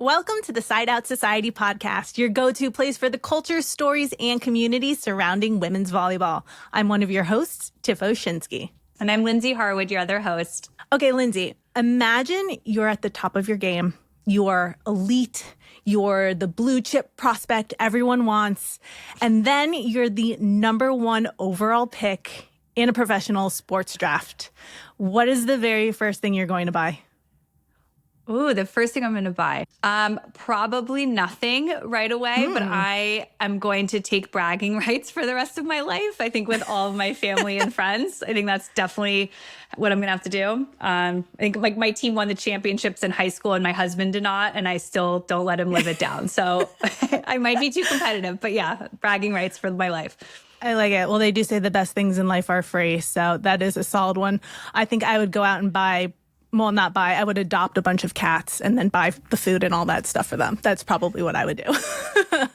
Welcome to the Side Out Society podcast, your go-to place for the culture, stories, and communities surrounding women's volleyball. I'm one of your hosts, Tiff Oshinski. And I'm Lindsay Harwood, your other host. Okay, Lindsay, imagine you're at the top of your game. You're elite. You're the blue chip prospect everyone wants. And then you're the number one overall pick in a professional sports draft. What is the very first thing you're going to buy? Ooh, the first thing I'm going to buy. Probably nothing right away, but I am going to take bragging rights for the rest of my life. I think with all of my family and friends, I think that's definitely what I'm going to have to do. I think like my team won the championships in high school and my husband did not, and I still don't let him live it down. So I might be too competitive, but yeah, bragging rights for my life. I like it. Well, they do say the best things in life are free. So that is a solid one. I think I would go out and I would adopt a bunch of cats and then buy the food and all that stuff for them. That's probably what I would do.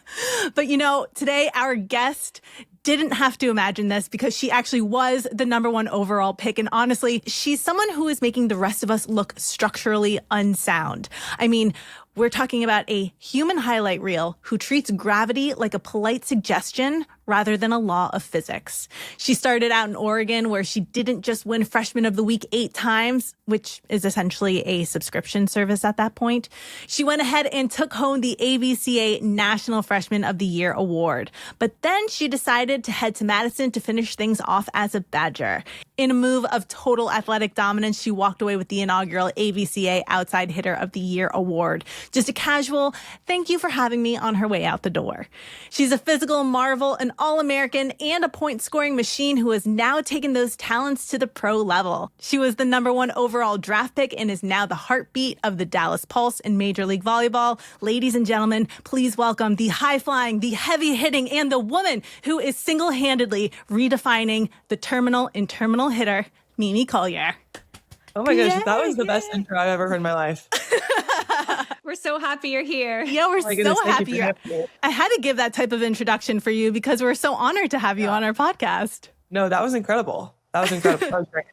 But today our guest didn't have to imagine this because she actually was the number one overall pick. And honestly, she's someone who is making the rest of us look structurally unsound. I mean, we're talking about a human highlight reel who treats gravity like a polite suggestion rather than a law of physics. She started out in Oregon, where she didn't just win Freshman of the Week 8 times, which is essentially a subscription service at that point. She went ahead and took home the AVCA National Freshman of the Year award. But then she decided to head to Madison to finish things off as a Badger. In a move of total athletic dominance, she walked away with the inaugural AVCA Outside Hitter of the Year award. Just a casual thank you for having me on her way out the door. She's a physical marvel, an All-American, and a point-scoring machine who has now taken those talents to the pro level. She was the number one overall draft pick and is now the heartbeat of the Dallas Pulse in Major League Volleyball. Ladies and gentlemen, please welcome the high-flying, the heavy-hitting, and the woman who is single-handedly redefining the terminal and terminal hitter, Mimi Colyer. Oh my gosh, that was the best intro I've ever heard in my life. We're so happy you're here. Yeah, we're so happy you're here. I had to give that type of introduction for you because we're so honored to have you on our podcast. No, that was incredible. That was great.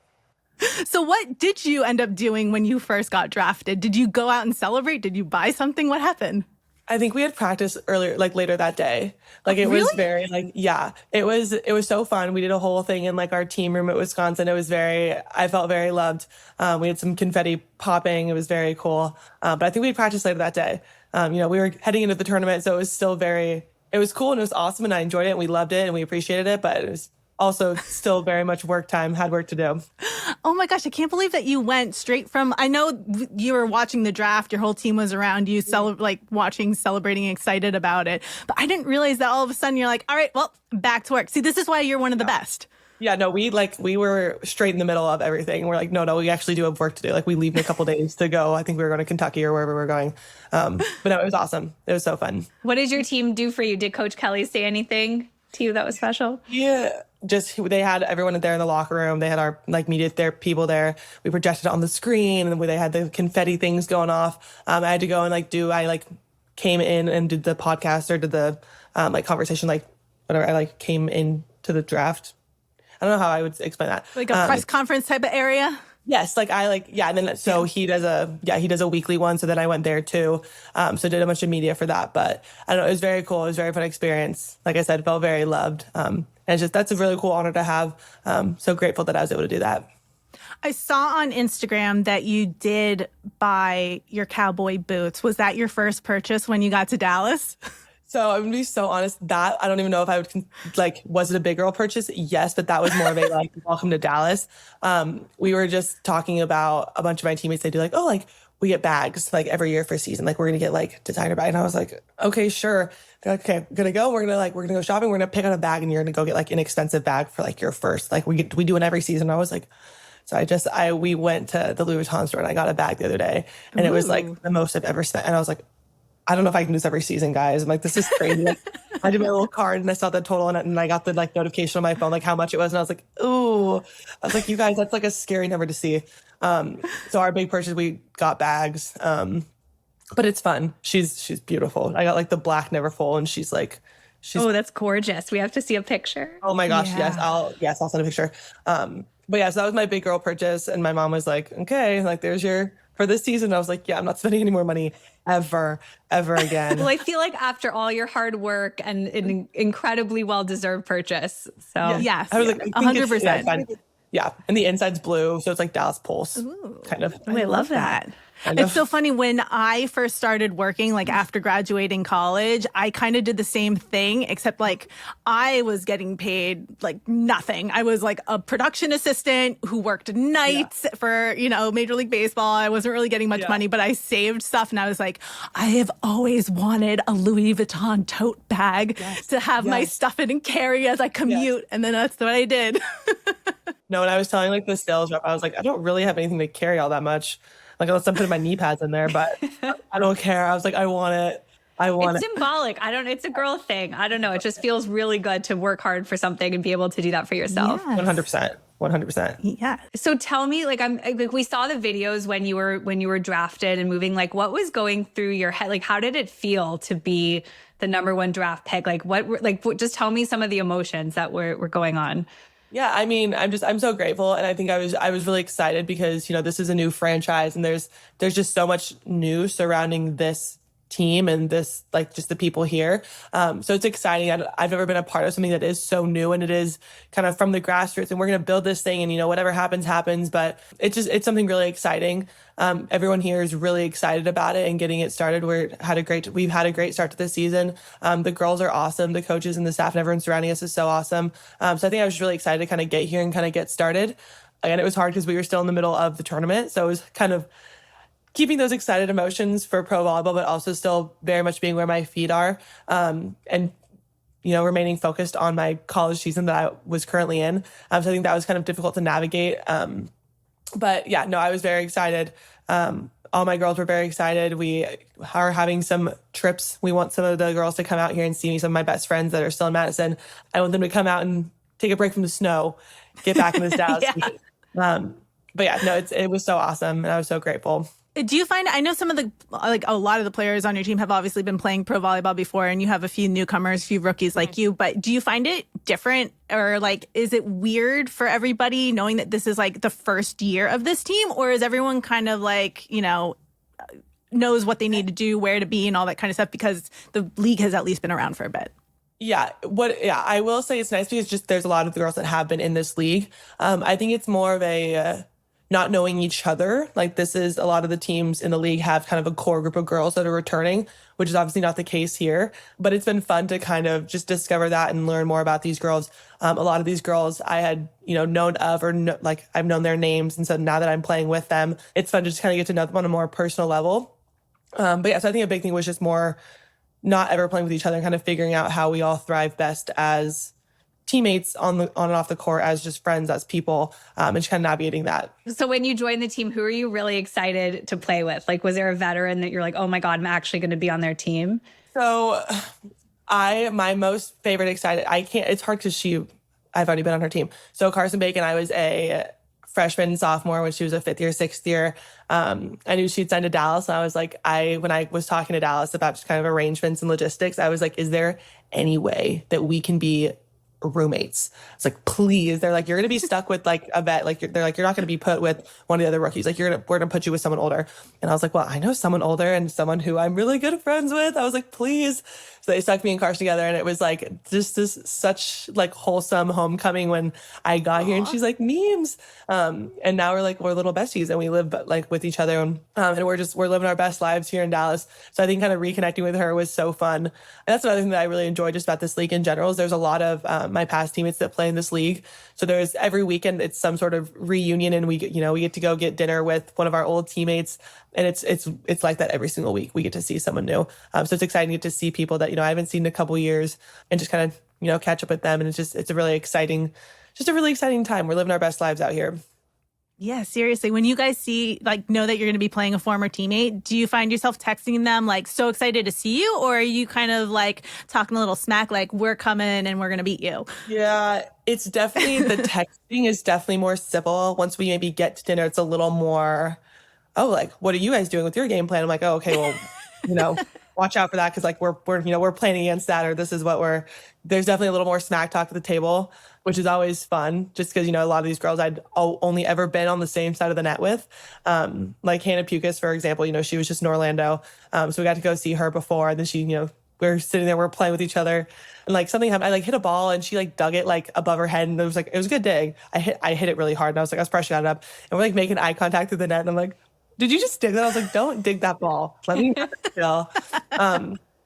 So what did you end up doing when you first got drafted? Did you go out and celebrate? Did you buy something? What happened? I think we had practice earlier, later that day. It was very it was so fun. We did a whole thing in our team room at Wisconsin. I felt very loved. We had some confetti popping. It was very cool. But I think we had practice later that day. We were heading into the tournament, so it was still it was cool and it was awesome and I enjoyed it and we loved it and we appreciated it, but it was also still very much work time, had work to do. Oh my gosh, I can't believe that you went straight from, I know you were watching the draft, your whole team was around you, watching, celebrating, excited about it. But I didn't realize that all of a sudden you're like, all right, well, back to work. See, this is why you're one of the best. Yeah, no, we were straight in the middle of everything. We're like, no, we actually do have work to do. We leave in a couple days to go. I think we were going to Kentucky or wherever we're going. But no, it was awesome. It was so fun. What did your team do for you? Did Coach Kelly say anything to you that was special? Yeah. They had everyone there in the locker room. They had our media people there. We projected it on the screen and they had the confetti things going off. I had to go and I came in and did the podcast or did the conversation, whatever. I came into the draft. I don't know how I would explain that. Like a press conference type of area? Yes, and then he does a weekly one, so then I went there too. So did a bunch of media for that, but I don't know, it was very cool. It was a very fun experience. Like I said, felt very loved. And that's a really cool honor to have. So grateful that I was able to do that. I saw on Instagram that you did buy your cowboy boots. Was that your first purchase when you got to Dallas? So I'm gonna be so honest, that I don't even know if I would was it a big girl purchase? Yes, but that was more of a welcome to Dallas. We were just talking about a bunch of my teammates. They do we get bags every year for a season. We're gonna get designer bag, and I was like, okay, sure. They're like, okay, we're gonna go. We're gonna go shopping. We're gonna pick out a bag, and you're gonna go get an expensive bag for your first. We do it every season. I was like. So we went to the Louis Vuitton store and I got a bag the other day, and it was the most I've ever spent. And I was like, I don't know if I can do this every season, guys. I'm like, this is crazy. I did my little card and I saw the total on it and I got the notification on my phone, how much it was. And I was like, ooh, I was like, you guys, that's a scary number to see. So our big purchase, we got bags. But it's fun. She's beautiful. I got the black Neverfull and she's oh, that's gorgeous. We have to see a picture. Oh my gosh. Yeah. Yes, I'll send a picture. But yeah, so that was my big girl purchase. And my mom was like, okay, there's your for this season, I was like, yeah, I'm not spending any more money ever again. Well, I feel like after all your hard work and an incredibly well-deserved purchase. So Yes, I was like, 100%. Yeah. And the inside's blue. So it's like Dallas Pulse kind of. I love that. It's so funny. When I first started working, like after graduating college, I kind of did the same thing, except like I was getting paid like nothing. I was like a production assistant who worked nights for, Major League Baseball. I wasn't really getting much money, but I saved stuff. And I was like, I have always wanted a Louis Vuitton tote bag to have my stuff in and carry as I commute. And then that's what I did. No, when I was telling like the sales rep, I was like, I don't really have anything to carry all that much. Like, unless I'm putting my knee pads in there, but I don't care. I was like, I want it. It's symbolic. It's a girl thing. I don't know. It just feels really good to work hard for something and be able to do that for yourself. 100%. Yeah. So tell me, we saw the videos when you were drafted and moving, like what was going through your head? Like, how did it feel to be the number 1 draft pick? Just tell me some of the emotions that were going on. Yeah, I mean, I'm so grateful, and I think I was really excited because this is a new franchise, and there's just so much new surrounding this team and this like just the people here. So it's exciting. I've never been a part of something that is so new, and it is kind of from the grassroots, and we're gonna build this thing, and whatever happens. But it's something really exciting. Everyone here is really excited about it and getting it started. We've had a great start to this season. The girls are awesome. The coaches and the staff and everyone surrounding us is so awesome. So I think I was really excited to kind of get here and kind of get started. Again, it was hard because we were still in the middle of the tournament. So it was kind of keeping those excited emotions for pro volleyball, but also still very much being where my feet are. And remaining focused on my college season that I was currently in. So I think that was kind of difficult to navigate. But yeah, no, I was very excited. All my girls were very excited. We are having some trips. We want some of the girls to come out here and see me, some of my best friends that are still in Madison. I want them to come out and take a break from the snow, get back in this Dallas heat. But yeah, no, it was so awesome, and I was so grateful. Do you find, I know some of a lot of the players on your team have obviously been playing pro volleyball before, and you have a few newcomers, a few rookies like you, but do you find it different, or is it weird for everybody knowing that this is like the first year of this team, or is everyone kind of knows what they need to do, where to be and all that kind of stuff, because the league has at least been around for a bit? Yeah, I will say it's nice because just there's a lot of the girls that have been in this league. I think it's more of a not knowing each other. Like, this is a lot of the teams in the league have kind of a core group of girls that are returning, which is obviously not the case here. But it's been fun to kind of just discover that and learn more about these girls. A lot of these girls I had, known of, or I've known their names. And so now that I'm playing with them, it's fun to just kind of get to know them on a more personal level. But yeah, so I think a big thing was just more not ever playing with each other and kind of figuring out how we all thrive best as teammates on and off the court, as just friends, as people, and just kind of navigating that. So when you joined the team, who are you really excited to play with? Like, was there a veteran that you're like, oh my God, I'm actually going to be on their team? So my most favorite it's hard because I've already been on her team. So Carson Bacon, I was a freshman, sophomore, when she was a 5th year, 6th year. I knew she'd signed to Dallas. And I was like, when I was talking to Dallas about just kind of arrangements and logistics, I was like, is there any way that we can be roommates? It's like, please. They're like, you're going to be stuck with like a vet. Like, they're like, you're not going to be put with one of the other rookies. Like, we're going to put you with someone older. And I was like, well, I know someone older and someone who I'm really good friends with. I was like, please. So they stuck me and Carson together, and it was like just this such like wholesome homecoming when I got here. And she's like, memes. And now we're little besties, and we live like with each other, and we're living our best lives here in Dallas. So I think kind of reconnecting with her was so fun. And that's another thing that I really enjoy just about this league in general, is there's a lot of my past teammates that play in this league. So there's every weekend it's some sort of reunion, and we get to go get dinner with one of our old teammates. And it's like that every single week. We get to see someone new. So it's exciting to get to see people that, I haven't seen in a couple years, and just kind of, catch up with them. And it's a really exciting time. We're living our best lives out here. Yeah, seriously. When you guys know that you're going to be playing a former teammate, do you find yourself texting them like so excited to see you? Or are you kind of like talking a little smack, like, we're coming and we're going to beat you? Yeah, it's definitely, the texting is definitely more civil. Once we maybe get to dinner, it's a little more, oh, like, what are you guys doing with your game plan? I'm like, oh, okay, well, watch out for that. Cause like we're playing against that, or this is what there's definitely a little more smack talk at the table, which is always fun just cause, a lot of these girls I'd only ever been on the same side of the net with. Like Hannah Pukas, for example, she was just in Orlando. So we got to go see her before, and then she, we're sitting there, we're playing with each other, and like something happened. I like hit a ball and she like dug it like above her head, and it was a good dig. I hit it really hard, and I was pressure got it up, and we're like making eye contact through the net, and I'm like, did you just dig that? I was like, don't dig that ball. Let me chill.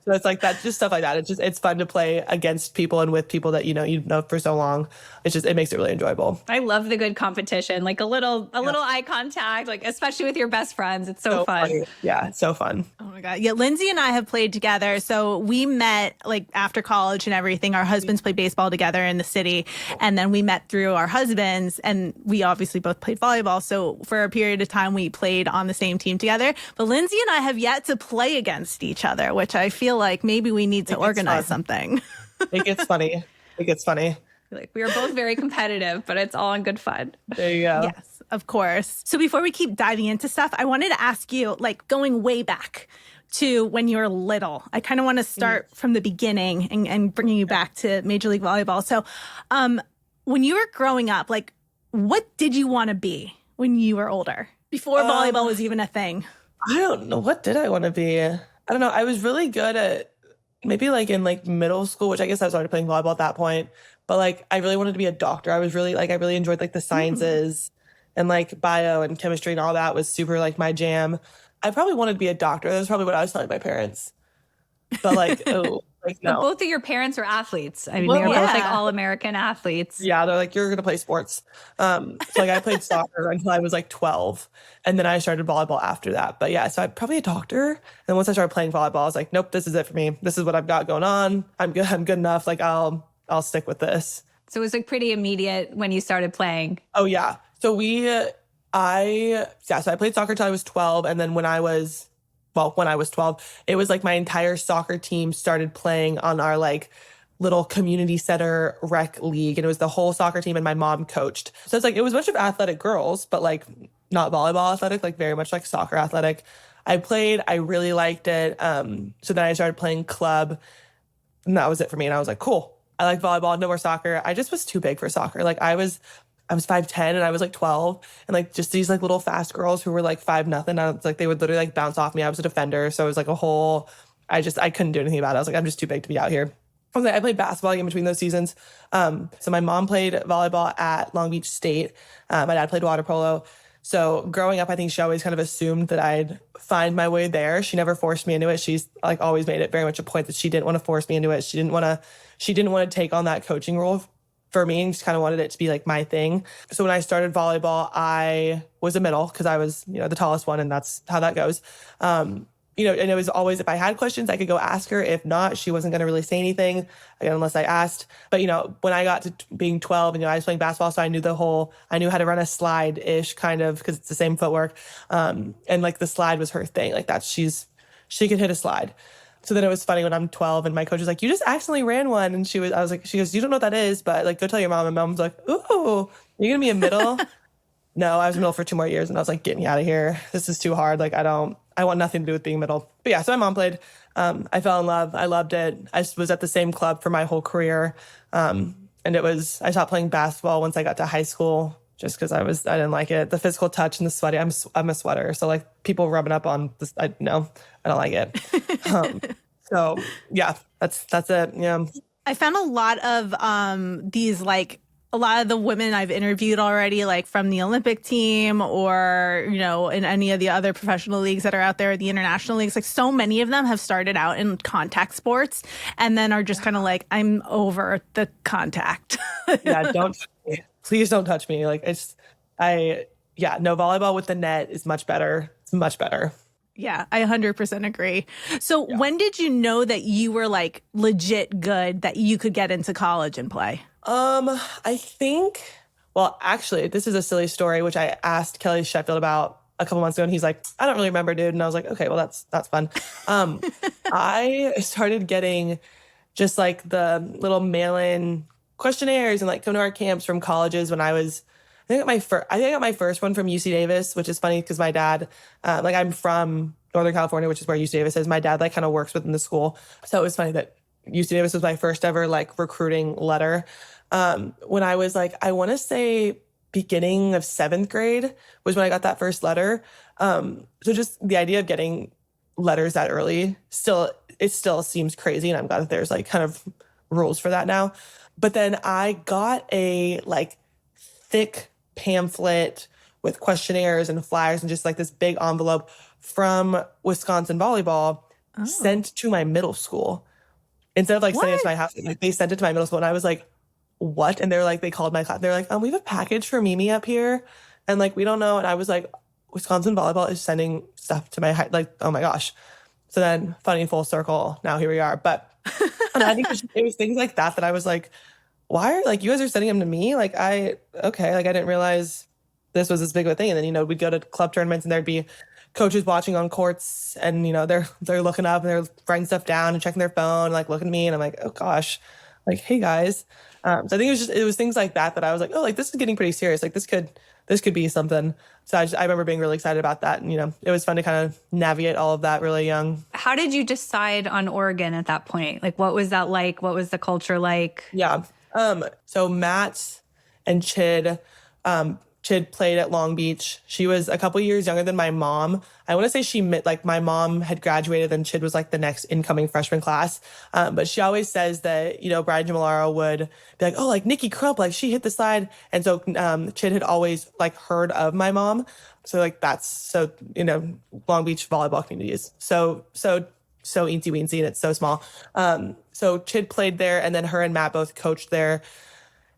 So it's like that, just stuff like that. It's fun to play against people and with people that you've known for so long. It makes it really enjoyable. I love the good competition, like a little eye contact, like especially with your best friends. It's so fun. Funny. Yeah, it's so fun. Oh my God. Yeah, Lindsay and I have played together. So we met like after college and everything. Our husbands played baseball together in the city. And then we met through our husbands, and we obviously both played volleyball. So for a period of time, we played on the same team together. But Lindsay and I have yet to play against each other, which I feel like maybe we need to organize something. It gets funny. Like we are both very competitive, but it's all in good fun. There you go. Yes, of course. So before we keep diving into stuff, I wanted to ask you, like going way back to when you were little. I kind of want to start from the beginning and bringing you back to Major League Volleyball. So when you were growing up, like what did you want to be when you were older? Before volleyball was even a thing. I don't know. What did I want to be? I don't know. I was really good at maybe like in like middle school, which I guess I was already playing volleyball at that point. But like I really wanted to be a doctor. I really enjoyed like the sciences and like bio and chemistry and all that was super like my jam. I probably wanted to be a doctor. That's probably what I was telling my parents. But like, no. But both of your parents were athletes. I mean, they were both like all-American athletes. Yeah, they're like, you're going to play sports. So like I played soccer until I was like 12. And then I started volleyball after that. But yeah, so I'm probably a doctor. And then once I started playing volleyball, I was like, nope, this is it for me. This is what I've got going on. I'm good enough. Like I'll stick with this. So it was like pretty immediate when you started playing. Oh yeah. So I played soccer till I was 12. And then when I was 12, it was like my entire soccer team started playing on our like little community center rec league. And it was the whole soccer team and my mom coached. So it's like, it was a bunch of athletic girls, but like not volleyball athletic, like very much like soccer athletic. I played, I really liked it. So then I started playing club, and that was it for me. And I was like, cool. I like volleyball, no more soccer. I just was too big for soccer. Like I was 5'10" and I was like 12, and like just these like little fast girls who were like 5'0". I was like, they would literally like bounce off me. I was a defender. So it was like I couldn't do anything about it. I was like, I'm just too big to be out here. I played basketball in between those seasons. So my mom played volleyball at Long Beach State. My dad played water polo. So growing up, I think she always kind of assumed that I'd find my way there. She never forced me into it. She's like always made it very much a point that she didn't want to force me into it. She didn't want to take on that coaching role for me, and just kind of wanted it to be like my thing. So when I started volleyball, I was a middle because I was, the tallest one, and that's how that goes. And it was always, if I had questions, I could go ask her. If not, she wasn't going to really say anything, again, unless I asked. But, when I got to being 12 and, I was playing basketball, so I knew how to run a slide-ish kind of, because it's the same footwork. And like the slide was her thing. Like she could hit a slide. So then it was funny when I'm 12 and my coach was like, you just accidentally ran one. And she goes, you don't know what that is, but like, go tell your mom. And mom's like, ooh, you're going to be a middle? No, I was middle for 2 more years. And I was like, get me out of here. This is too hard. Like, I want nothing to do with being middle. But yeah, so my mom played. I fell in love. I loved it. I was at the same club for my whole career. And I stopped playing basketball once I got to high school, just because I didn't like it. The physical touch and the sweaty. I'm a sweater. So like people rubbing up on this, I don't like it. So yeah, that's it. Yeah. I found a lot of these like a lot of the women I've interviewed already, like from the Olympic team or, in any of the other professional leagues that are out there, the international leagues, like so many of them have started out in contact sports and then are just kind of like, I'm over the contact. Yeah, please don't touch me. Like volleyball with the net is much better. It's much better. Yeah, I 100% agree. So when did you know that you were like legit good, that you could get into college and play? I think, well, actually, this is a silly story, which I asked Kelly Sheffield about a couple months ago, and he's like, I don't really remember, dude. And I was like, okay, well, that's fun. I started getting just like the little mail-in questionnaires and like come to our camps from colleges when I got my first one from UC Davis, which is funny because my dad, I'm from Northern California, which is where UC Davis is. My dad like kind of works within the school. So it was funny that UC Davis was my first ever like recruiting letter. When I was like, I want to say beginning of 7th grade was when I got that first letter. So just the idea of getting letters that early it still seems crazy. And I'm glad that there's like kind of rules for that now. But then I got a like thick pamphlet with questionnaires and flyers and just like this big envelope from Wisconsin Volleyball sent to my middle school. Instead of like sending it to my house, like they sent it to my middle school. And I was like, what? And they're like, they called my class. They're like, we have a package for Mimi up here. And like, we don't know. And I was like, Wisconsin Volleyball is sending stuff to my high, like, oh my gosh. So then funny full circle. Now here we are. But and I think it was things like that I was like, why are like, you guys are sending them to me? Like I didn't realize this was this big of a thing. And then, you know, we'd go to club tournaments and there'd be coaches watching on courts and, you know, they're looking up and they're writing stuff down and checking their phone, like looking at me. And I'm like, oh gosh, like, hey guys. So I think it was things like that I was like, oh, like this is getting pretty serious. Like this could be something. So I remember being really excited about that. And, you know, it was fun to kind of navigate all of that really young. How did you decide on Oregon at that point? Like, what was that like? What was the culture like? Yeah. So Matt and Chid played at Long Beach. She was a couple years younger than my mom. I want to say my mom had graduated and Chid was like the next incoming freshman class. But she always says that, you know, Brian Jamalaro would be like, oh, like Nikki Crump, like she hit the slide. And so Chid had always like heard of my mom. So like you know, Long Beach volleyball community is so eensy weensy and it's so small. So Chid played there and then her and Matt both coached there.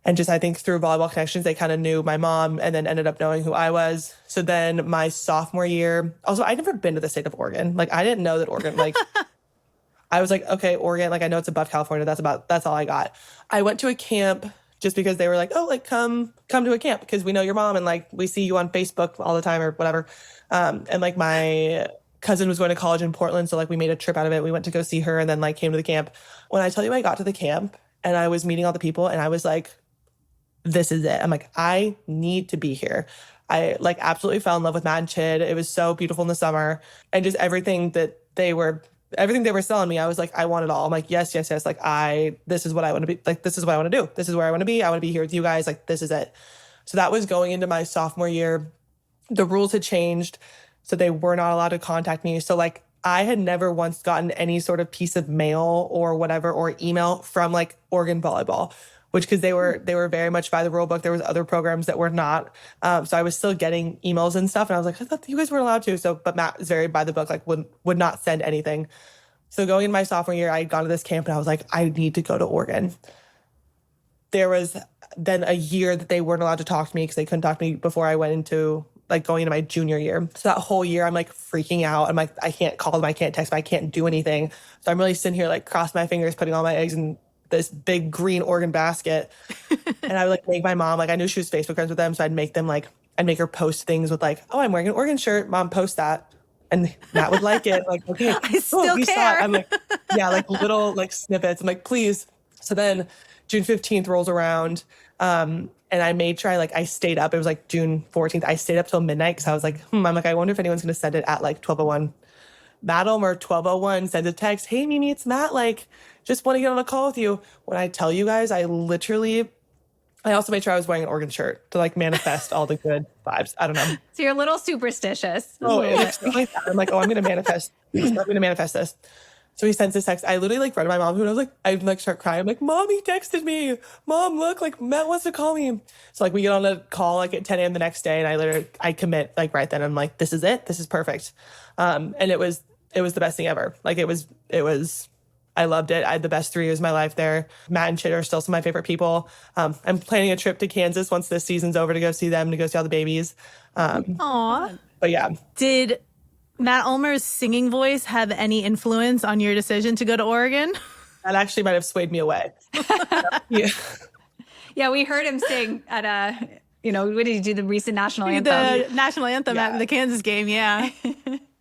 And just, I think through volleyball connections, they kind of knew my mom and then ended up knowing who I was. So then my sophomore year, also, I'd never been to the state of Oregon. Like, I didn't know that Oregon, like, I was like, okay, Oregon, like, I know it's above California. That's all I got. I went to a camp just because they were like, oh, like, come to a camp because we know your mom and like, we see you on Facebook all the time or whatever. And like my cousin was going to college in Portland. So like we made a trip out of it. We went to go see her and then like came to the camp. When I tell you I got to the camp and I was meeting all the people and I was like, this is it. I'm like, I need to be here. I like absolutely fell in love with Matt and Chid. It was so beautiful in the summer and just everything they were selling me. I was like, I want it all. I'm like, yes. Like this is what I want to be. Like, this is what I want to do. This is where I want to be. I want to be here with you guys. Like, this is it. So that was going into my sophomore year. The rules had changed. So they were not allowed to contact me. So like, I had never once gotten any sort of piece of mail or whatever, or email from like Oregon Volleyball, which because they were very much by the rule book. There was other programs that were not. So I was still getting emails and stuff. And I was like, I thought you guys weren't allowed to. So, but Matt is very by the book, like would not send anything. So going into my sophomore year, I had gone to this camp and I was like, I need to go to Oregon. There was then a year that they weren't allowed to talk to me because they couldn't talk to me before I went into like going into my junior year. So that whole year I'm like freaking out. I'm like, I can't call them. I can't text them. I can't do anything. So I'm really sitting here like cross my fingers, putting all my eggs in this big green Oregon basket. And I would like make my mom, like I knew she was Facebook friends with them. So I'd make her post things with like, oh, I'm wearing an Oregon shirt. Mom, post that. And Matt would like it. Like, okay, I still care. I'm like, yeah, like little like snippets. I'm like, please. So then June 15th rolls around. And I made sure I stayed up. It was like June 14th. I stayed up till midnight because I was like, I'm like, I wonder if anyone's going to send it at like 12:01. Madam or 12:01 sends a text. Hey, Mimi, it's Matt. Like, just want to get on a call with you. When I tell you guys, I also made sure I was wearing an Oregon shirt to like manifest all the good vibes. I don't know. So you're a little superstitious. Oh, it's like that. I'm like, oh, I'm going to manifest. I'm going to manifest this. So he sends this text. I literally like run to my mom and I was like, I like start crying. I'm like, Mom, he texted me. Mom, look, like Matt wants to call me. So like we get on a call like at 10 a.m. the next day and I commit like right then. I'm like, this is it. This is perfect. And it was the best thing ever. Like it was, I loved it. I had the best 3 years of my life there. Matt and Chid are still some of my favorite people. I'm planning a trip to Kansas once this season's over to go see them, to go see all the babies. Aww. But yeah. Did Matt Ulmer's singing voice have any influence on your decision to go to Oregon? That actually might have swayed me away. Yeah. Yeah, we heard him sing at what did he do, the recent national anthem? The national anthem at the Kansas game, yeah.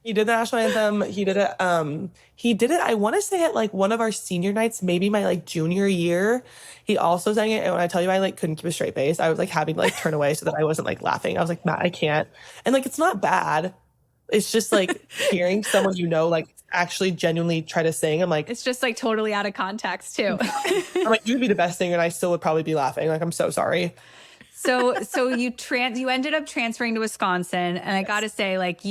He did the national anthem. He did it, I want to say at like one of our senior nights, maybe my like junior year. He also sang it. And when I tell you I like couldn't keep a straight face, I was like having to like turn away so that I wasn't like laughing. I was like, Matt, I can't. And like, it's not bad. it's just like hearing someone, like actually genuinely try to sing. I'm like, It's just like totally out of context too. I'm like, you'd be the best singer and I still would probably be laughing. Like, I'm so sorry. So you ended up transferring to Wisconsin, and I got to say, like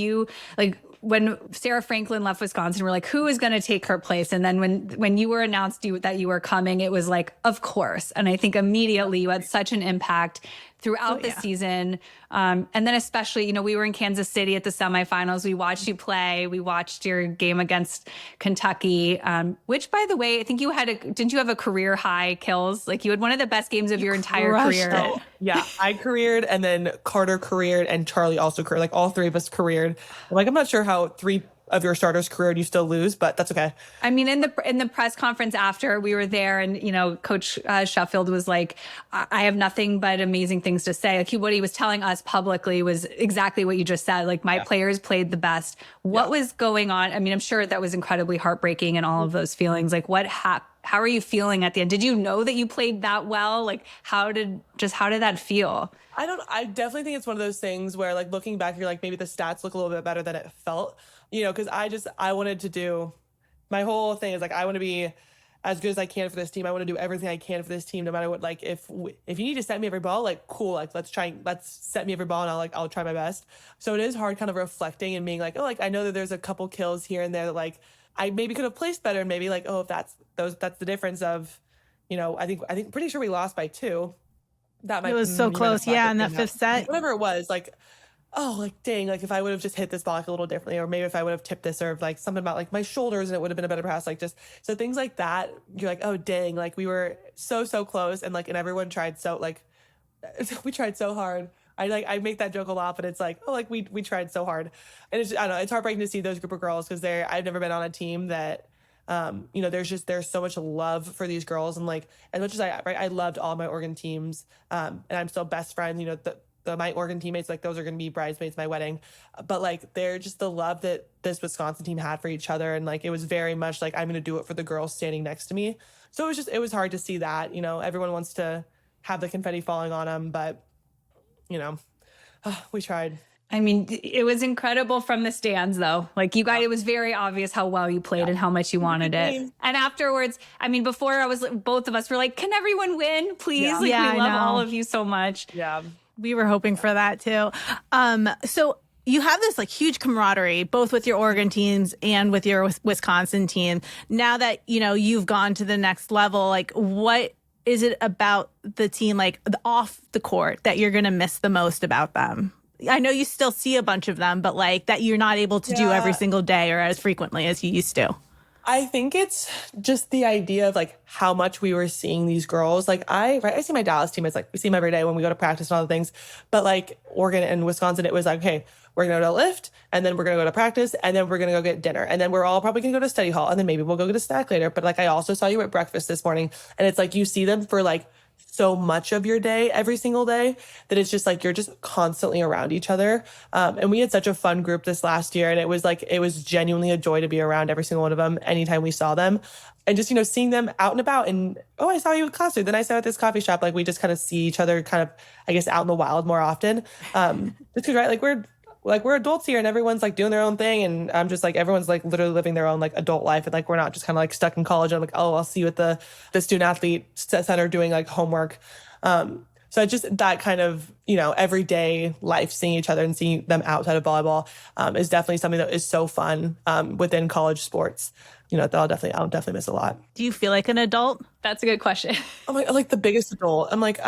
when Sarah Franklin left Wisconsin, we're like, who is going to take her place? And then when you were announced that you were coming, it was like, of course. And I think immediately you had such an impact throughout the season. And then especially, we were in Kansas City at the semifinals. We watched you play. We watched your game against Kentucky, which, by the way, I think didn't you have a career high kills? Like you had one of the best games of your entire career. It. Yeah, I careered, and then Carter careered, and Charlie also careered. Like all three of us careered. I'm not sure how three of your starters careered, you still lose, but that's okay. I mean, in the press conference after we were there, and Coach Sheffield was like, "I have nothing but amazing things to say." Like what he was telling us publicly was exactly what you just said. Like my players played the best. What was going on? I mean, I'm sure that was incredibly heartbreaking and all of those feelings. Like how are you feeling at the end? Did you know that you played that well? Like how did that feel? I definitely think it's one of those things where like looking back, you're like, maybe the stats look a little bit better than it felt, because I wanted to do, my whole thing is like, I want to be as good as I can for this team. I want to do everything I can for this team, no matter what. Like if you need to set me every ball, like cool, like let's set me every ball, and I'll try my best. So it is hard kind of reflecting and being like, oh, like I know that there's a couple kills here and there that like I maybe could have placed better, and maybe like, oh, if that's the difference of, I think pretty sure we lost by 2. It was so close. Yeah. In that 5th set, whatever it was, like, oh, like, dang, like if I would have just hit this ball like a little differently, or maybe if I would have tipped this, or like something about like my shoulders and it would have been a better pass, like just, so things like that, you're like, oh, dang, like we were so close. And like, and everyone tried we tried so hard. I make that joke a lot, but it's like, oh, like we tried so hard. And it's, I don't know, it's heartbreaking to see those group of girls, because I've never been on a team that, there's so much love for these girls. And like, as much as I loved all my Oregon teams, and I'm still best friends, my Oregon teammates, like those are going to be bridesmaids at my wedding, but like, they're just the love that this Wisconsin team had for each other. And like, it was very much like, I'm going to do it for the girls standing next to me. So it was hard to see that, everyone wants to have the confetti falling on them, but we tried. I mean, it was incredible from the stands, though. Like you guys, it was very obvious how well you played and how much you wanted it. And afterwards, I mean, before both of us were like, can everyone win, please? Yeah. Like we love all of you so much. Yeah. We were hoping for that too. So you have this like huge camaraderie, both with your Oregon teams and with your Wisconsin team. Now that, you've gone to the next level, like what is it about the team, like off the court, that you're going to miss the most about them? I know you still see a bunch of them, but like that you're not able to do every single day or as frequently as you used to. I think it's just the idea of like how much we were seeing these girls. Like I see my Dallas teammates, like we see them every day when we go to practice and all the things. But like Oregon and Wisconsin, it was like, okay, we're going to go to lift, and then we're going to go to practice, and then we're going to go get dinner. And then we're all probably going to go to study hall, and then maybe we'll go get a snack later. But like I also saw you at breakfast this morning, and it's like you see them for like so much of your day every single day that it's just like you're just constantly around each other. And we had such a fun group this last year, and it was genuinely a joy to be around every single one of them anytime we saw them. And just, seeing them out and about, and, oh, I saw you at Collier, then I saw at this coffee shop. Like we just kind of see each other kind of, I guess, out in the wild more often. Just because, right, like we're adults here, and everyone's like doing their own thing, and I'm just like, everyone's like literally living their own like adult life, and like we're not just kind of like stuck in college. And I'm like, oh, I'll see you at the student athlete center doing like homework. So it's just that kind of everyday life, seeing each other and seeing them outside of volleyball is definitely something that is so fun within college sports. That I'll definitely miss a lot. Do you feel like an adult? That's a good question. I'm like the biggest adult. I'm like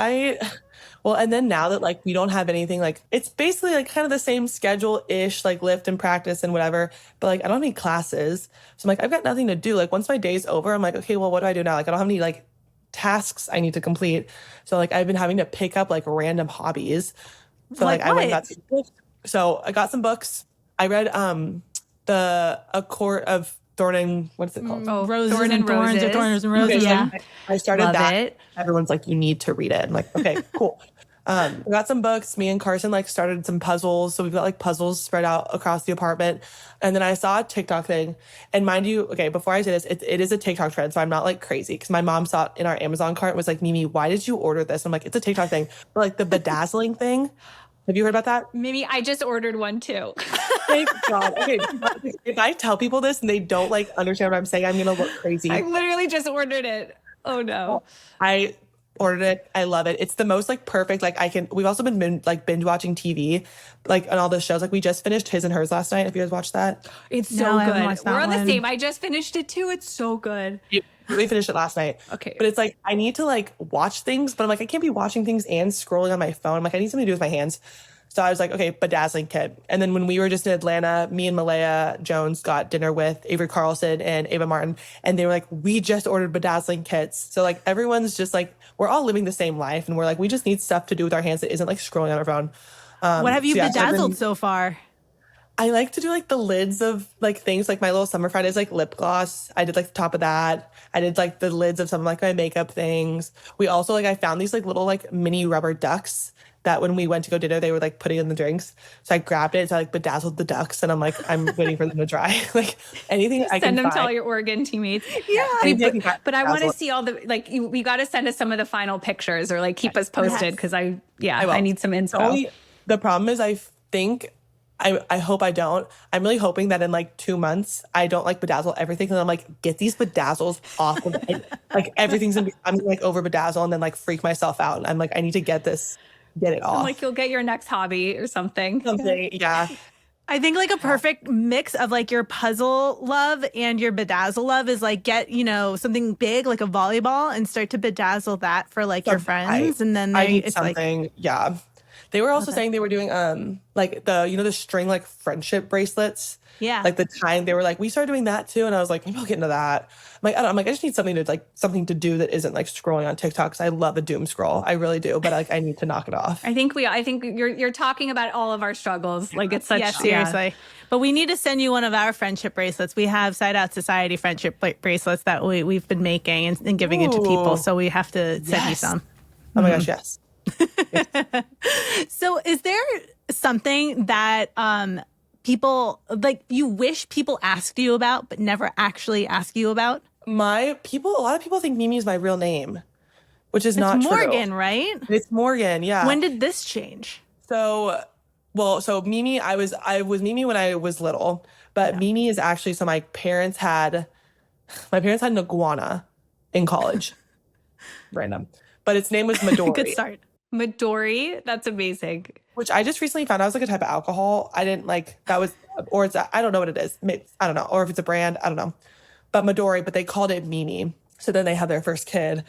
well, and then now that like we don't have anything, like it's basically like kind of the same schedule-ish, like lift and practice and whatever, but like I don't have any classes. So I'm like, I've got nothing to do. Like once my day's over, I'm like, okay, well, what do I do now? Like I don't have any like tasks I need to complete. So like I've been having to pick up like random hobbies. So like I went and got some books. So I got some books. I read A Court of Thorn and, what's it called? Roses Thorn and Thorns, or Thorns and Roses. Okay, so Yeah. I started Love that. it. Everyone's like, you need to read it. I'm like, okay, cool. We got some books. Me and Carson like started some puzzles. So we've got like puzzles spread out across the apartment. And then I saw a TikTok thing. And mind you, okay, before I say this, it is a TikTok trend. So I'm not like crazy, because my mom saw it in our Amazon cart and was like, Mimi, why did you order this? I'm like, it's a TikTok thing. But like the bedazzling thing, Have you heard about that? Mimi, I just ordered one too. Thank God. Okay, if I tell people this and they don't like understand what I'm saying, I'm gonna look crazy. I literally just ordered it. Oh no. I ordered it. I love it. It's the most like perfect. Like we've also been like binge watching TV, like on all the shows. Like we just finished His and Hers last night. If you guys watched that, It's No, so I haven't good. watched that We're on the one. same. I just finished it too. It's so good. we finished it last night. Okay. But it's like I need to like watch things, but I'm like I can't be watching things and scrolling on my phone. I'm like I need something to do with my hands. So I was like, okay, bedazzling kit. And then when we were just in Atlanta, me and Malaya Jones got dinner with Avery Carlson and Ava Martin. And they were like, we just ordered bedazzling kits. So like everyone's just like, we're all living the same life. And we're like, we just need stuff to do with our hands that isn't like scrolling on our phone. What have you so I've bedazzled been- so far? I like to do like the lids of like things. Like my little Summer Fridays like lip gloss. I did like the top of that. I did like the lids of some of like my makeup things. We also like I found these like little like mini rubber ducks that when we went to go dinner they were like putting in the drinks. So I grabbed it. So I like bedazzled the ducks and I'm like I'm waiting for them to dry. Like anything I can Send them find. to all your Oregon teammates. Yeah. Anything I can find But I want to bedazzled. see all the like we got to send us some of the final pictures or like keep us posted because I will. need some inspo. The problem is I think I hope I don't. I'm really hoping that in like 2 months I don't like bedazzle everything and I'm like get these bedazzles off of it. Like everything's gonna be, I'm gonna like over bedazzle and then like freak myself out. I'm like I need to get it off. I'm like you'll get your next hobby or something. Something, yeah. I think like a perfect mix of like your puzzle love and your bedazzle love is like get, something big like a volleyball and start to bedazzle that for like your friends. And then I need it's like, something. Yeah. They were also saying they were doing like the string like friendship bracelets. yeah. Like the time they were like, we started doing that too. And I was like, maybe I'll get into that. I'm like, I just need something to do that isn't like scrolling on TikTok. 'Cause I love a doom scroll. I really do. But like, I need to knock it off. I think you're talking about all of our struggles. Like it's such yeah, seriously. But we need to send you one of our friendship bracelets. We have Side Out Society friendship bracelets that we've been making and giving it to people. Ooh. So we have to send you some. Oh my gosh, yes. So is there something that people like you wish people asked you about but never actually ask you about? A lot of people think Mimi is my real name, which is not true. Morgan, right? It's Morgan, yeah. When did this change? So Mimi, I was Mimi when I was little, but Mimi is actually, so my parents had an iguana in college. Random. But its name was Midori. Good start. Midori, that's amazing. Which I just recently found out was like a type of alcohol. I didn't like that was, or it's, I don't know what it is. I don't know. Or if it's a brand, I don't know. But Midori, but they called it Mimi. So then they had their first kid,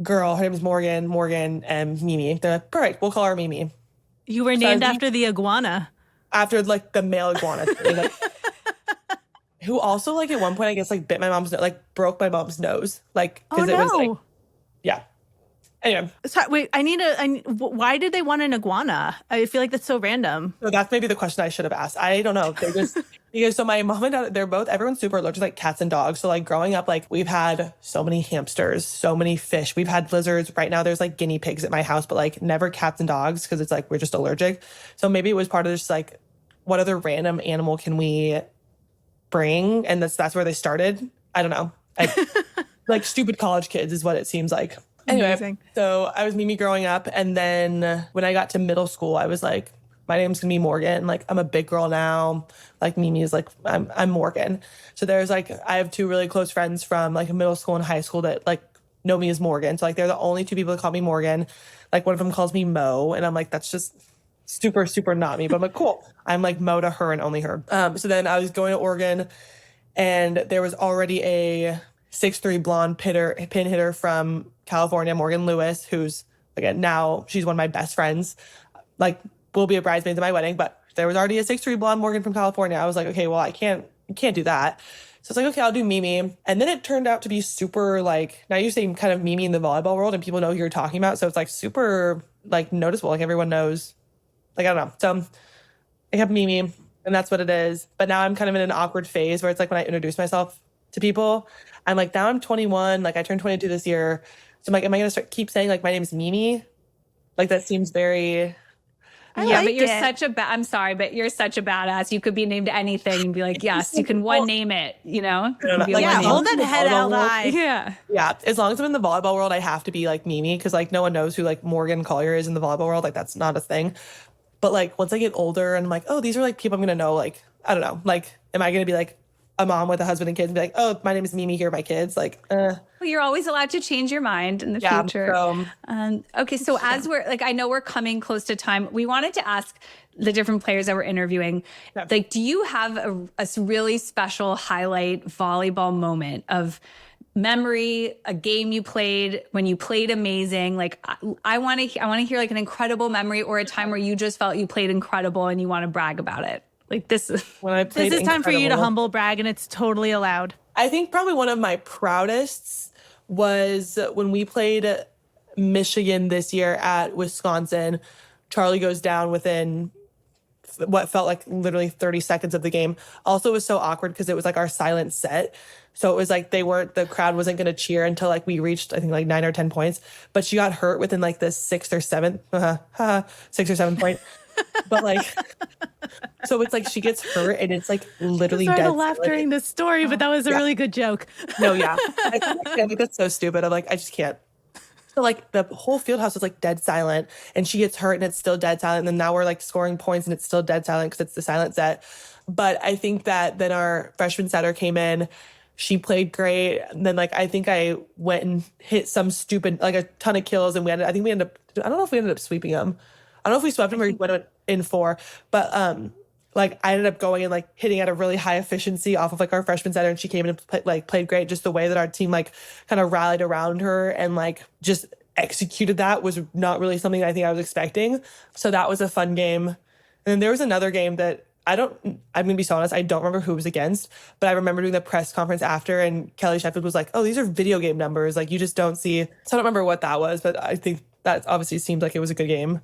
girl. Her name is Morgan, and Mimi. They're like, perfect, we'll call her Mimi. You were named after the iguana. After like the male iguana. Like, who also like at one point, I guess like bit my mom's nose, like broke my mom's nose. Like, because it was like, yeah. Anyway. Sorry, wait, why did they want an iguana? I feel like that's so random. So that's maybe the question I should have asked. I don't know. They just, because so my mom and dad, everyone's super allergic to like cats and dogs. So like growing up, like we've had so many hamsters, so many fish. We've had lizards. Right now there's like guinea pigs at my house, but like never cats and dogs because it's like we're just allergic. So maybe it was part of just like, what other random animal can we bring? And that's where they started. I don't know. Like stupid college kids is what it seems like. Anyway, Amazing. So I was Mimi growing up. And then when I got to middle school, I was like, my name's gonna be Morgan. Like, I'm a big girl now. Like, Mimi is like, I'm Morgan. So there's like, I have two really close friends from like middle school and high school that like know me as Morgan. So like, they're the only two people that call me Morgan. Like, one of them calls me Mo. And I'm like, that's just super, super not me. But I'm like, cool. I'm like Mo to her and only her. So then I was going to Oregon and there was already a 6'3" blonde pin hitter from California, Morgan Lewis, who's, again, now she's one of my best friends, like will be a bridesmaid at my wedding, but there was already a 6'3" blonde Morgan from California. I was like, okay, well, I can't do that. So it's like, okay, I'll do Mimi. And then it turned out to be super like, now you're saying kind of Mimi in the volleyball world and people know who you're talking about. So it's like super like noticeable. Like everyone knows, like, I don't know. So I kept Mimi and that's what it is. But now I'm kind of in an awkward phase where it's like when I introduce myself to people, I'm like, now I'm 21. Like I turned 22 this year. So I'm like, am I going to keep saying like, my name is Mimi? Like that seems very... Yeah, but you're I'm sorry, but you're such a badass. You could be named anything and be like, yes, you can name it, you know? Yeah, hold that head out high. Yeah. Yeah, as long as I'm in the volleyball world, I have to be like Mimi because like no one knows who like Morgan Collier is in the volleyball world. Like that's not a thing. But like once I get older and I'm like, oh, these are like people I'm going to know. Like, I don't know. Like, am I going to be like a mom with a husband and kids and be like, oh, my name is Mimi, here are my kids? Like, Well, you're always allowed to change your mind in the future. Okay, so as we're like, I know we're coming close to time. We wanted to ask the different players that we're interviewing, like, do you have a really special highlight volleyball moment of memory, a game you played when you played amazing? Like, I want to hear like an incredible memory or a time where you just felt you played incredible and you want to brag about it. Like this is time for you to humble brag, and it's totally allowed. I think probably one of my proudest was when we played Michigan this year at Wisconsin. Charlie goes down within what felt like literally 30 seconds of the game. Also, it was so awkward because it was like our silent set. So it was like the crowd wasn't going to cheer until like we reached, I think, like 9 or 10 points. But she got hurt within like the sixth or seventh point. But like, so it's like she gets hurt and it's like literally dead. I laughed during this story, but that was a really good joke. No, yeah. I think that's so stupid. I'm like, I just can't. So like the whole field house was like dead silent and she gets hurt and it's still dead silent. And then now we're like scoring points and it's still dead silent because it's the silent set. But I think that then our freshman setter came in. She played great. And then like, I think I went and hit some stupid, like a ton of kills. And I don't know if we ended up sweeping them. I don't know if we swept him or he went in 4, but like I ended up going and like hitting at a really high efficiency off of like our freshman setter, and she came in and played great. Just the way that our team like kind of rallied around her and like just executed that was not really something I think I was expecting. So that was a fun game. And then there was another game that I'm gonna be so honest, I don't remember who it was against, but I remember doing the press conference after and Kelly Sheffield was like, oh, these are video game numbers. Like you just don't see. So I don't remember what that was, but I think that obviously seemed like it was a good game.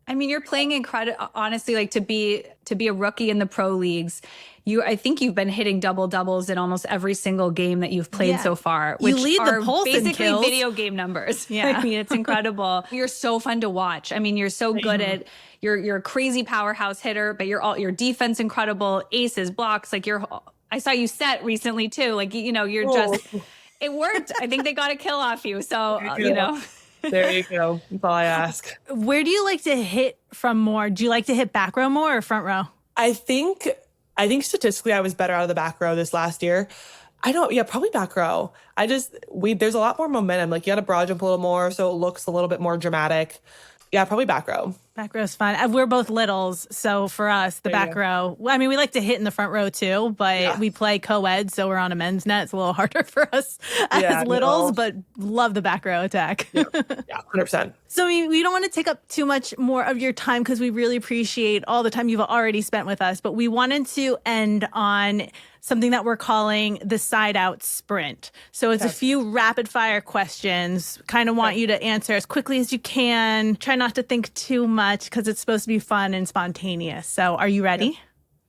I mean, you're playing incredible. Honestly, like to be a rookie in the pro leagues, I think you've been hitting double doubles in almost every single game that you've played so far, which you lead are the polls basically in kills. video game numbers. Yeah, I mean, it's incredible. You're so fun to watch. I mean, you're so good at. You're a crazy powerhouse hitter, but your defense incredible, aces, blocks. Like I saw you set recently too. Like you're just. It worked. I think they got a kill off you. So There you go. That's all I ask. Where do you like to hit from more? Do you like to hit back row more or front row? I think statistically I was better out of the back row this last year. Probably back row. There's a lot more momentum. Like you got to broad jump a little more, so it looks a little bit more dramatic. Yeah, probably back row. Back row's fun. We're both littles, so for us, the back row. I mean, we like to hit in the front row too, but we play co-ed, so we're on a men's net. It's a little harder for us as littles, but love the back row attack. Yeah, 100%. So we don't want to take up too much more of your time because we really appreciate all the time you've already spent with us, but we wanted to end on something that we're calling the side out sprint. So it's a few rapid fire questions. Kind of want you to answer as quickly as you can. Try not to think too much because it's supposed to be fun and spontaneous. So are you ready?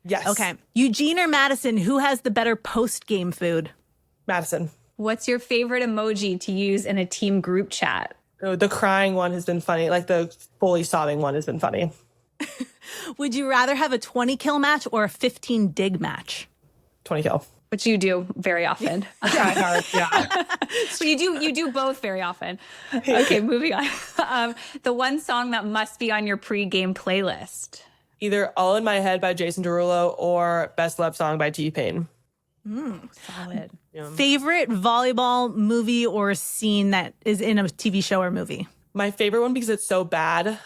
Yes. Okay. Eugene or Madison, who has the better post-game food? Madison. What's your favorite emoji to use in a team group chat? Oh, the crying one has been funny. Like the fully sobbing one has been funny. Would you rather have a 20 kill match or a 15 dig match? 20 kill. Which you do very often. Yeah. So you do both very often. Okay, moving on. The one song that must be on your pre-game playlist. Either All in My Head by Jason Derulo or Best Love Song by T-Pain. Solid. Yeah. Favorite volleyball movie or scene that is in a TV show or movie? My favorite one because it's so bad.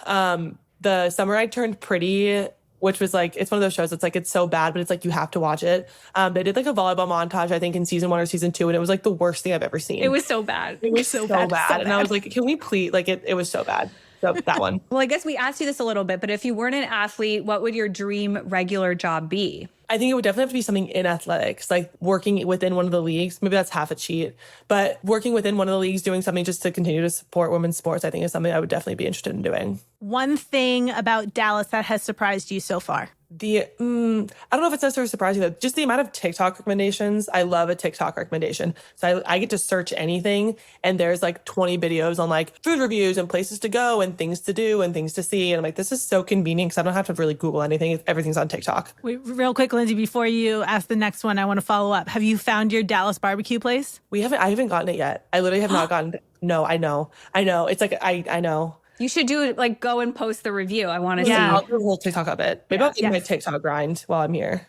The Summer I Turned Pretty, which was like, it's one of those shows that's like, it's so bad, but it's like, you have to watch it. They did like a volleyball montage, I think in season 1 or season 2, and it was like the worst thing I've ever seen. It was so bad. It was so bad. And I was like, can we please, like it was so bad. So that one. Well, I guess we asked you this a little bit, but if you weren't an athlete, what would your dream regular job be? I think it would definitely have to be something in athletics, like working within one of the leagues. Maybe that's half a cheat, but working within one of the leagues, doing something just to continue to support women's sports, I think is something I would definitely be interested in doing. One thing about Dallas that has surprised you so far? I don't know if it's necessarily surprising though. Just the amount of TikTok recommendations. I love a TikTok recommendation. So I get to search anything and there's like 20 videos on like food reviews and places to go and things to do and things to see. And I'm like, this is so convenient because I don't have to really Google anything. Everything's on TikTok. Wait, real quick, Lindsay, before you ask the next one, I want to follow up. Have you found your Dallas barbecue place? I haven't gotten it yet. I literally have not gotten it. No, I know. It's like, I know. You should do like go and post the review. I want to Yeah. I'll see. do a whole TikTok of it. Maybe I'll do my TikTok grind while I'm here.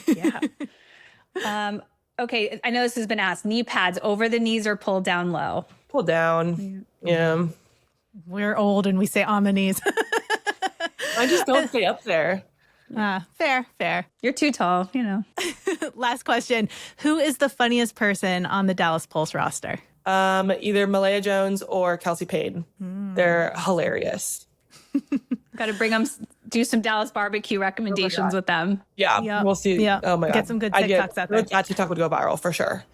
Yeah. Okay. I know this has been asked. Knee pads over the knees or pulled down low? Pull down. Yeah. We're old and we say on the knees. I just don't stay up there. Fair. You're too tall, you know. Last question. Who is the funniest person on the Dallas Pulse roster? Either Malaya Jones or Kelsey Payne. They're hilarious. Got to bring them, do some Dallas barbecue recommendations with them. Yeah, Yep. we'll see. Yep. Oh my God. Get some good TikToks out there. That TikTok would go viral for sure.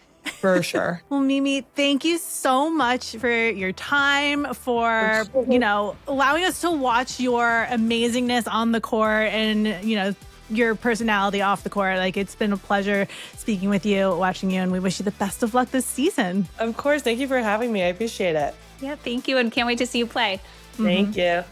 For sure. Well, Mimi, thank you so much for your time, for, allowing us to watch your amazingness on the court and, your personality off the court. Like, it's been a pleasure speaking with you, watching you, and we wish you the best of luck this season. Of course. Thank you for having me. I appreciate it. Yeah, thank you. And can't wait to see you play. Thank you.